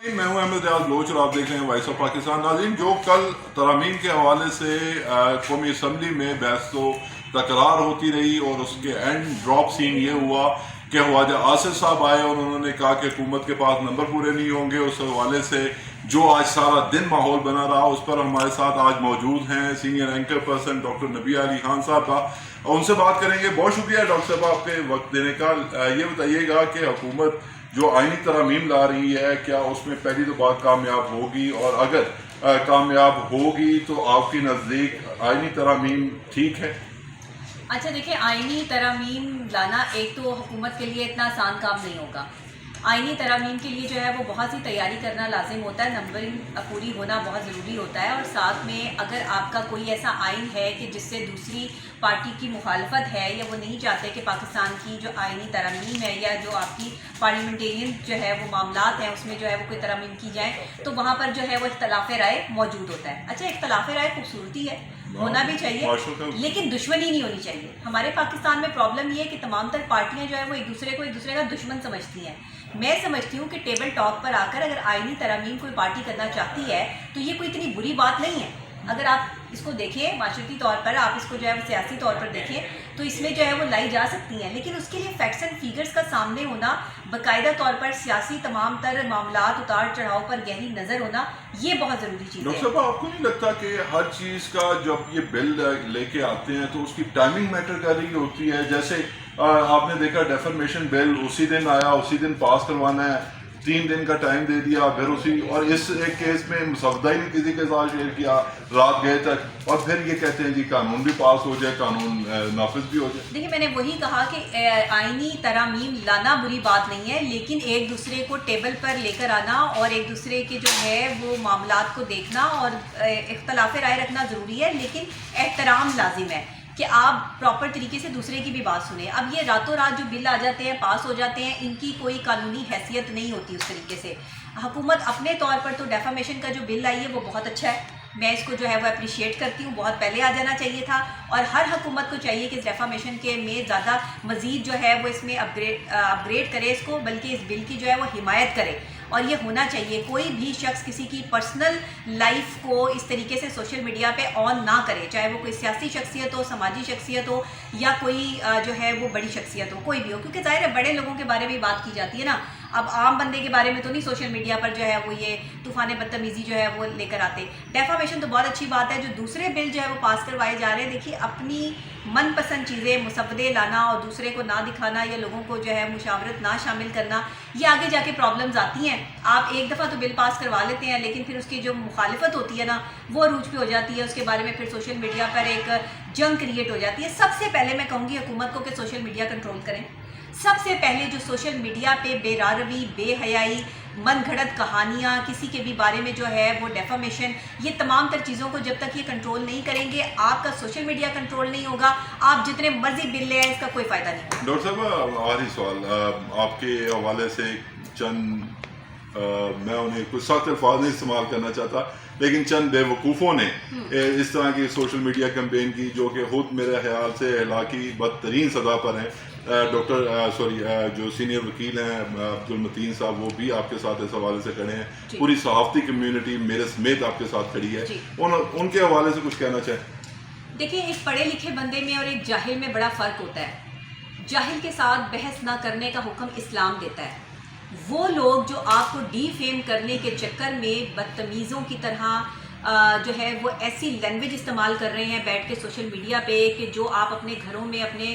मैं हूं अहमद रियाज लोच और आप देख रहे हैं वॉइस ऑफ पाकिस्तान। नाज़रीन, जो कल तरामीम के हवाले से कौमी असम्बली में बहस तो तकरार होती रही और उसके एंड ड्रॉप सीन ये हुआ कि ख्वाजा आसिफ साहब आए और उन्होंने कहा कि हुकूमत के पास नंबर पूरे नहीं होंगे। उस हवाले से जो आज सारा दिन माहौल बना रहा, उस पर हमारे साथ आज मौजूद हैं सीनियर एंकर पर्सन डॉक्टर नबिया अली खान साहब का, और उनसे बात करेंगे। बहुत शुक्रिया डॉक्टर साहब आपके वक्त देने का। ये बताइएगा कि हुकूमत जो आईनी तरमीम ला रही है, क्या उसमें पहली तो बात कामयाब होगी, और अगर कामयाब होगी तो आपके नज़दीक आईनी तरमीम ठीक है? अच्छा देखिए, आइनी तरमीम लाना एक तो हुकूमत के लिए इतना आसान काम नहीं होगा। आइनी तरमीम के लिए जो है वो बहुत सी तैयारी करना लाजिम होता है, नंबरिंग पूरी होना बहुत ज़रूरी होता है, और साथ में अगर आपका कोई ऐसा आइन है कि जिससे दूसरी पार्टी की मुखालफत है या वो नहीं चाहते कि पाकिस्तान की जो आइनी तरमीम है या जो आपकी पार्लियामेंटेरियन जो है वो मामलात हैं उसमें जो है वो कोई तरमीम की जाए, तो वहाँ पर जो है वो इख्तलाफ राय मौजूद होता है। अच्छा, इख्तलाफ राय खूबसूरती है, होना भी चाहिए, लेकिन दुश्मनी नहीं होनी चाहिए। हमारे पाकिस्तान में प्रॉब्लम ये है कि तमाम तर पार्टियां जो है वो एक दूसरे का दुश्मन समझती हैं। मैं समझती हूँ कि टेबल टॉक पर आकर अगर आईनी तरमीम कोई पार्टी करना चाहती है तो ये कोई इतनी बुरी बात नहीं है। अगर आप इसको देखें माशरती तौर पर, आप इसको जो है वो सियासी तौर पर देखें, तो इसमें जो है वो लाई जा सकती हैं, लेकिन उसके लिए फैक्ट्स एंड फिगर्स का सामने होना, बाकायदा तौर पर सियासी तमाम तर मामलात उतार चढ़ाव पर गहरी नज़र होना, ये बहुत ज़रूरी चीज़ है। डॉक्टर साहब, आपको नहीं लगता कि हर चीज़ का जब ये बिल लेके आते हैं तो उसकी टाइमिंग मैटर कर रही होती है? जैसे आपने देखा डेफर्मेशन बिल उसी दिन आया, उसी दिन पास करवाना है, 3 दिन का टाइम दे दिया, फिर उसी, और इस एक केस में मुसवदा ही नहीं किसी के साथ शेयर किया रात गए तक, और फिर ये कहते हैं जी कानून भी पास हो जाए, कानून नाफिज भी हो जाए। देखिए, मैंने वही कहा कि आईनी तरमीम लाना बुरी बात नहीं है, लेकिन एक दूसरे को टेबल पर लेकर आना और एक दूसरे के जो है वो मामलात को देखना और इख्तलाफ राय रखना ज़रूरी है, लेकिन एहतराम लाजिम है कि आप प्रॉपर तरीके से दूसरे की भी बात सुने। अब ये रातों रात जो बिल आ जाते हैं, पास हो जाते हैं, इनकी कोई कानूनी हैसियत नहीं होती उस तरीके से। हुकूमत अपने तौर पर तो डेफामेशन का जो बिल आई है वो बहुत अच्छा है, मैं इसको जो है वो अप्रिशिएट करती हूँ, बहुत पहले आ जाना चाहिए था, और हर हुकूमत को चाहिए कि इस डेफामेशन के में ज़्यादा मज़ीद जो है वो इसमें अपग्रेड करे इसको, बल्कि इस बिल की जो है वो हिमायत करे। और ये होना चाहिए, कोई भी शख्स किसी की पर्सनल लाइफ को इस तरीके से सोशल मीडिया पे ऑन ना करे, चाहे वो कोई सियासी शख्सियत हो, समाजी शख्सियत हो, या कोई जो है वो बड़ी शख्सियत हो, कोई भी हो, क्योंकि ज़ाहिर है बड़े लोगों के बारे में बात की जाती है ना। अब आम बंदे के बारे में तो नहीं सोशल मीडिया पर जो है वो ये तूफ़ान बदतमीज़ी जो है वो लेकर आते। डेफामेशन तो बहुत अच्छी बात है, जो दूसरे बिल जो है वो पास करवाए जा रहे हैं। देखिए, अपनी मनपसंद चीज़ें मुसवदे लाना और दूसरे को ना दिखाना या लोगों को जो है मुशावरत ना शामिल करना, ये आगे जाके प्रॉब्लम्स आती हैं। आप एक दफ़ा तो बिल पास करवा लेते हैं, लेकिन फिर उसकी जो मुखालिफत होती है ना, वो अरूज पे हो जाती है, उसके बारे में फिर सोशल मीडिया पर एक जंग क्रिएट हो जाती है। सबसे पहले मैं कहूँगी हुकूमत को कि सोशल मीडिया कंट्रोल करें। सबसे पहले जो सोशल मीडिया पे बेरारवी, बेहयाई, मन घड़त कहानियाँ, किसी के भी बारे में जो है वो डेफामेशन, ये तमाम तर चीज़ों को जब तक ये कंट्रोल नहीं करेंगे, आपका सोशल मीडिया कंट्रोल नहीं होगा, आप जितने मर्जी बिल ले आए इसका कोई फ़ायदा नहीं। डॉक्टर साहब, आखिरी सवाल आपके हवाले से, चंद मैं उन्हें कुछ सख्त अल्फाज नहीं इस्तेमाल करना चाहता, लेकिन चंद बेवकूफ़ों ने इस तरह की सोशल मीडिया कैंपेन की जो कि खुद मेरे ख्याल से इलाकी बदतरीन सदा पर हैं। जो सीनियर वकील हैं अब्दुल मतीन साहब, वो भी आपके साथ इस हवाले से खड़े हैं, पूरी सहाफ़ती कम्यूनिटी मेरे समेत आपके साथ खड़ी है, उनके हवाले से कुछ कहना चाहें? देखिए, एक पढ़े लिखे बंदे में और एक जाहिल में बड़ा फ़र्क होता है। जाहिल के साथ बहस ना करने का हुक्म इस्लाम देता है। वो लोग जो आपको डीफेम करने के चक्कर में बदतमीज़ों की तरह जो है वो ऐसी लैंग्वेज इस्तेमाल कर रहे हैं बैठ के सोशल मीडिया पे, कि जो आप अपने घरों में अपने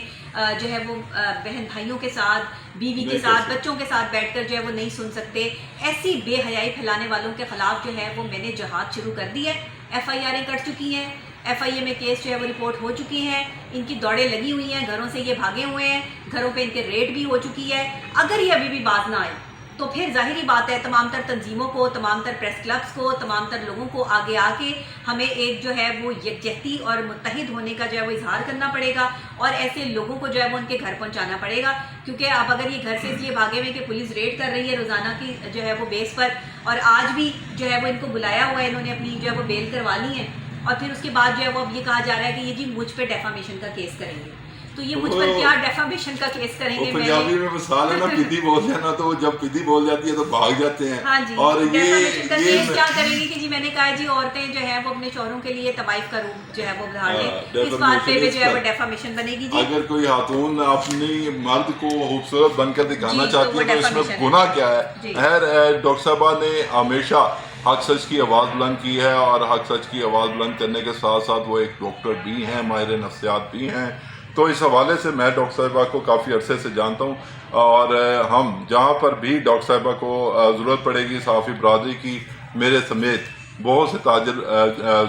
जो है वो बहन भाइयों के साथ, बीवी के साथ, बच्चों के साथ बैठकर जो है वो नहीं सुन सकते। ऐसी बेहयाई फैलाने वालों के ख़िलाफ़ जो है वो मैंने जहाद शुरू कर दी है, FIR कट चुकी हैं, FIA में केस जो है वो रिपोर्ट हो चुकी हैं, इनकी दौड़ें लगी हुई हैं, घरों से ये भागे हुए हैं, घरों पे इनके रेड भी हो चुकी है। अगर ये अभी भी बाज ना आए तो फिर जाहिर बात है तमाम तर तंजीमों को, तमाम तर प्रेस क्लब्स को, तमाम तर लोगों को आगे आके हमें एक जो है वो यकजहती और मुत्तहिद होने का जो है वो इजहार करना पड़ेगा, और ऐसे लोगों को जो है वो उनके घर पहुंचाना पड़ेगा। क्योंकि अब अगर ये घर से इसलिए भागे हुए कि पुलिस रेड कर रही है रोज़ाना की जो है वो बेस पर, और आज भी जो है वो इनको बुलाया हुआ है, इन्होंने अपनी जो है वो बेल करवा ली है, और फिर उसके बाद जो है वो अब ये कहा जा रहा है कि ये जी मुझ पे डेफामेशन का केस करेंगे। تو یہ مجھ پر کیا ڈیفامیشن کا کیس کریں گے؟ پنجابی میں مثال ہے نا، پدی بول جانا، تو جب پدی بول جاتی ہے تو بھاگ جاتے ہیں. ہاں جی، اور ڈیفامیشن کا کیس یہ کیا کریں گے کہ جی میں نے کہا جی عورتیں جو ہے وہ اپنے شوہروں کے لیے طوائف کا روپ جو ہے وہ ادھار لیں، اس بات پہ جو ہے وہ ڈیفامیشن بنے گی. جی اگر کوئی خاتون اپنی مرد کو خوبصورت بن کر دکھانا جی، چاہتی تو ہے وہ تو اس میں defamation ہے. گناہ کیا ہے؟ جی. خیر، ڈاکٹر صاحبہ نے ہمیشہ حق سچ کی آواز بلند کی ہے، اور حق سچ کی آواز بلند کرنے کے ساتھ ساتھ وہ ایک ڈاکٹر بھی ہیں، ماہر نفسیات بھی ہیں. تو اس حوالے سے میں ڈاکٹر صاحبہ کو کافی عرصے سے جانتا ہوں، اور ہم جہاں پر بھی ڈاکٹر صاحبہ کو ضرورت پڑے گی صحافی برادری کی، میرے سمیت بہت سے تاجر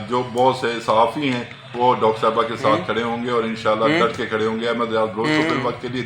جو بہت سے صحافی ہیں وہ ڈاکٹر صاحبہ کے ساتھ کھڑے ہوں گے، اور انشاءاللہ ڈٹ کے کھڑے ہوں گے. احمد ریاض دوست کو فی الوقت کے لیے